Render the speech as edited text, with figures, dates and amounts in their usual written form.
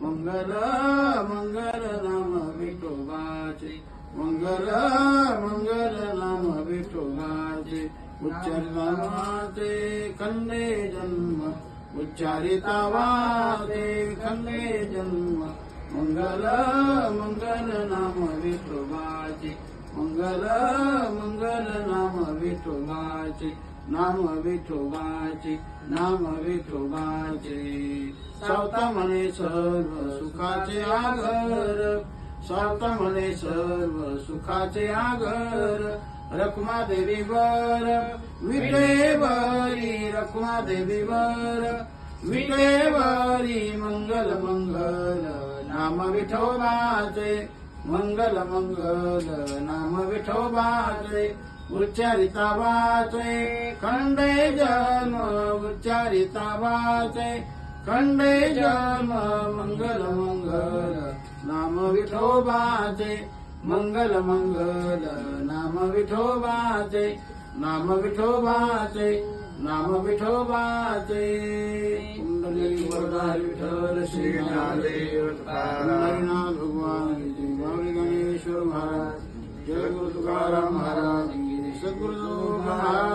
मंगल मंगल नाम विठोबाचे, मंगल मंगल नाम विठोबाचे. उच्चारिता वाचे खंडे जन्म, उच्चारिता वाचे खंडे जन्म. मंगल मंगल नाम विठोबाचे, मंगल मंगल नाम विठोबाचे. नाम विठोबाचे, नाम विठोबाचे. सावता म्हणे सर्व सुखाचे आगर, सावता म्हणे सर्व सुखाचे आगर. रखुमा देवी वर विटेवरी, रखुमा देवी वर विटेवरी. मंगल मंगल नाम विठोबाचे, मंगल मंगल नाम विठोबाचे. उच्चारिता वाचे खंडे जन्म, उच्चारिता वाचे खंडे जन्म. मंगल मंगल नाम विठोबाचे, मंगल मंगल नाम विठोबाचे. नाम विठोबाचे, नाम विठोबाचे. कुंडली वरदारी विठ्ठल श्री ज्ञानदेव हरिनाथ भगवान की गौरी गणेश्वर महाराज, जय गुरु तुकाराम महाराज, सद्गुरु महाराज.